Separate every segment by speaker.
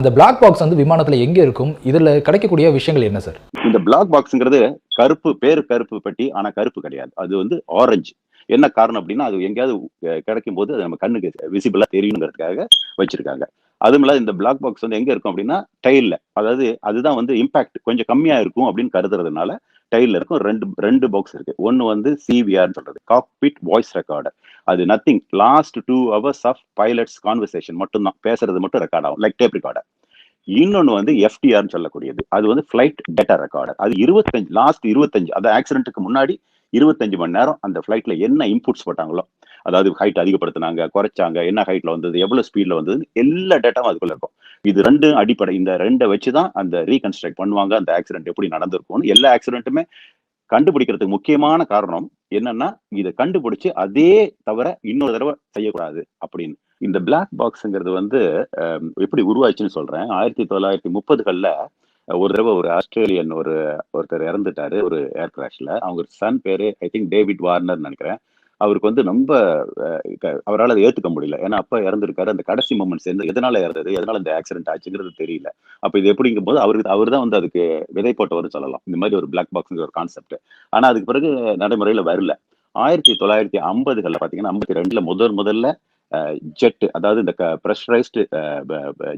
Speaker 1: இந்த black box வந்து விமானத்துல எங்க இருக்கும்? இதுல கிடைக்கக்கூடிய விஷயங்கள் என்ன சார்?
Speaker 2: இந்த பிளாக் பாக்ஸ்ங்கிறது கருப்பு பேரு கருப்பு பெட்டி. ஆனா கருப்பு கிடையாது. அது வந்து ஆரஞ்சு. என்ன காரணம் அப்டின்னா, அது எங்கேயாவது கிடைக்கும்போது அது நம்ம கண்ணுக்கு விசிபிளா தெரியணுங்கிறதுக்காக வச்சிருக்காங்க. அதுவும் இல்லாத இந்த பிளாக் பாக்ஸ் வந்து எங்க இருக்கும் அப்டின்னா, டெயில்ல. அதாவது அதுதான் வந்து இம்பாக்ட் கொஞ்சம் கம்மியா இருக்கும் அப்டின்னு கருதுறதுனால, டெயில்ல இருக்கும். 2 பாக்ஸ் இருக்கு. ஒண்ணு வந்து சிவிஆர்ன்னு சொல்றது. Cockpit voice recorder. அது nothing. Last 2 hours of pilots conversation மட்டும் தான். பேசுறது மட்டும் ரெக்கார்ட் ஆகும். Like tape recorder. இன்னொன்னு வந்து எஃப்டிஆர்ன்னு சொல்லக்கூடியது. அது வந்து ஃபிளைட் டேட்டா ரெக்கார்டர். அது 25 லாஸ்ட் 25 அந்த ஆக்சிடென்ட்க்கு முன்னாடி 25 மணி நேரம் அந்த ஃபிளைட்ல என்ன இன்புட்ஸ் போட்டாங்களோ, அதாவது ஹைட் அதிகப்படுத்துனாங்க, குறைச்சாங்க, என்ன ஹைட்ல வந்தது, எவ்வளவு ஸ்பீட்ல வந்தது, எல்லா டேட்டாவும் அதுக்குள்ள இருக்கும். இது 2 அடிப்படை. இந்த 2 வச்சு தான் அந்த ரீகன்ஸ்ட்ரக்ட் பண்ணுவாங்க. அந்த ஆக்சிடென்ட் எப்படி நடந்திருக்கும்னு. எல்லா ஆக்சிடென்ட்டுமே கண்டுபிடிக்கிறதுக்கு முக்கியமான காரணம் என்னன்னா, இத கண்டுபிடிச்சு அதே தவற இன்னொரு தடவ செய்யக்கூடாது அப்படின்னு. இந்த பிளாக் பாக்ஸ்ங்கிறது வந்து எப்படி உருவாச்சுன்னு சொல்றேன். 1930கள்ல ஒரு தடவ ஒரு ஆஸ்திரேலியன் ஒருத்தர் இறந்துட்டாரு ஒரு ஏர் கிராஷ்ல. அவங்க சன் பேரு ஐ திங்க் டேவிட் வார்னர்ன்னு நெனைக்கிறேன். அவருக்கு வந்து ரொம்ப அவரால அத ஏத்துக்க முடியல. ஏன்னா அப்பா இறந்திருக்காரு. அந்த கடைசி மொமெண்ட்ஸ் எதனால இறந்தது? எதனால இந்த ஆக்சிடென்ட் ஆச்சுங்கிறது தெரியல. அப்ப இது எப்படிங்கும்போது அவரு தான் வந்து அதுக்கு விதை போட்டவர்ன்னு சொல்லலாம். இந்த மாரி ஒரு பிளாக் பாக்ஸ்ங்கிற ஒரு கான்செப்ட். ஆனா அதுக்கு பிறகு நடைமுறையில வரல. 1950கள்ல பார்த்தீங்கன்னா, 52ல முதல்ல ஜெட் அதாவது இந்த பிரஷரைஸ்டு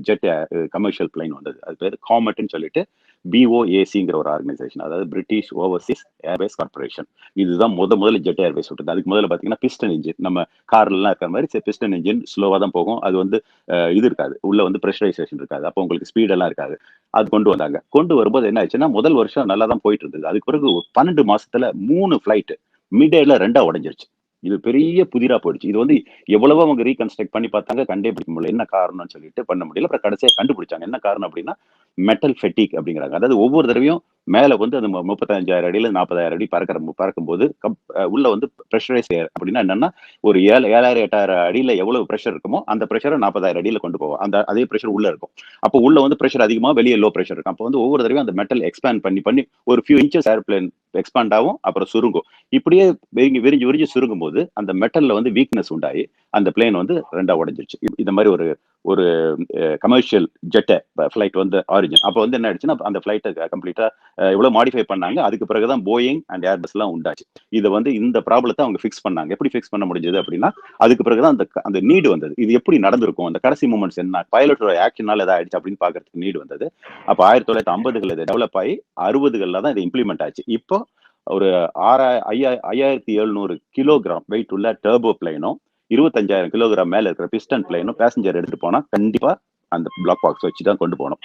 Speaker 2: ஜெட் கமர்ஷியல் பிளைன் வந்தது. அது பேரு காமெட்ன்னு சொல்லிட்டு பிஓஏசிங்கிற ஒரு ஆர்கனைசேஷன். அதாவது பிரிட்டிஷ் ஓவர்சீஸ் ஏர்வேஸ் கார்ப்பரேஷன். இதுதான் முதல்ல ஜெட் ஏர்வேஸ் விட்டது. அதுக்கு முதல்ல பார்த்தீங்கன்னா பிஸ்டன் இன்ஜின். நம்ம கார்லலாம் இருக்கிற மாதிரி பிஸ்டன் இன்ஜின் ஸ்லோவா தான் போகும். அது வந்து இது இருக்காது. உள்ள வந்து பிரஷரைசேஷன் இருக்காது. அப்போ உங்களுக்கு ஸ்பீட் எல்லாம் இருக்காது. அது கொண்டு வந்தாங்க. கொண்டு வரும்போது என்ன ஆச்சுன்னா, முதல் வருஷம் நல்லா தான் போயிட்டு இருந்தது. அதுக்கு பிறகு 12 மாசத்துல 3 ஃபிளைட் மிட் ஏர்ல 2ஆ உடைஞ்சிருச்சு. இது பெரிய புதிரா போயிடுச்சு. இது வந்து எவ்வளவோ அவங்க ரீகன்ஸ்ட்ரக்ட் பண்ணி பார்த்தாங்க. கண்டே பிடிக்க முடியல. என்ன காரணம்னு சொல்லிட்டு பண்ண முடியல. அப்புறம் கடைசியா கண்டுபிடிச்சாங்க. என்ன காரணம் அப்டின்னா, மெட்டல் ஃபெட்டிக் அப்டிங்கிறாங்க. அதாவது ஒவ்வொரு தடவையும் மேல வந்து அது 35,000 அடியில 40,000 அடி பறக்கும்போது உள்ள வந்து பிரஷரைஸ் ஏர் அப்டின்னா என்னன்னா, ஒரு 7,000 8,000 அடியில எவ்வளவு பிரஷர் இருக்குமோ, அந்த பிரஷர 40,000 அடியில கொண்டு போவோம். அதே பிரஷர் உள்ள இருக்கும். அப்போ உள்ள வந்து பிரஷர் அதிகமா, வெளிய லோ பிரஷர் இருக்கும். அப்போ வந்து ஒவ்வொரு தடவையும் அந்த மெட்டல் எக்ஸ்பேண்ட் பண்ணி ஒரு ஃபியூ இன்ச்சஸ் ஏர்பிளேன் எக்ஸ்பேண்ட் ஆகும். அப்புறம் சுருங்கும். இப்படியே விரிஞ்சு சுருங்கும்போது, அந்த மெட்டல்ல வந்து வீக்னஸ் உண்டாயி, அந்த பிளேன் வந்து 2ஆ உடைஞ்சிருச்சு. இந்த மாரி ஒரு ஒரு கமர்ஷியல் ஜெட் ஃபிளைட் வந்து ஆரிஜின். அப்ப வந்து என்ன ஆயிடுச்சுன்னா, அந்த ஃபிளைட்ட கம்ப்ளீட்டா எவ்வளவு மாடிஃபை பண்ணாங்க. அதுக்கு பிறகு தான் போயிங் அண்ட் ஏர்பஸ்லாம் உண்டாச்சு. இத வந்து இந்த ப்ராப்ளத்த அவங்க ஃபிக்ஸ் பண்ணாங்க. எப்படி ஃபிக்ஸ் பண்ண முடிஞ்சது அப்படின்னா, அதுக்கு பிறகு தான் அந்த அந்த நீட் வந்தது. இது எப்படி நடந்திருக்கும்? அந்த கடைசி மூமெண்ட்ஸ் என்ன? பைலட்டோட ஆக்ஷனால ஏதாவது ஆயிடுச்சு அப்படின்னு பார்க்கறதுக்கு நீட் வந்தது. அப்ப 1950கள்ல இது டெவலப் ஆயி 60கள்ல தான் இது இம்ப்ளிமெண்ட் ஆச்சு. இப்போ ஒரு 5700 கிலோகிராம் வெயிட் உள்ள டர்போ பிளேனும், 25,000 கிலோகிராம் மேல இருக்கிற பிஸ்டன் பிளேனும் பேசஞ்சர் எடுத்துட்டு போனா, கண்டிப்பா அந்த பிளாக் பாக்ஸ் வச்சு தான் கொண்டு போணும்.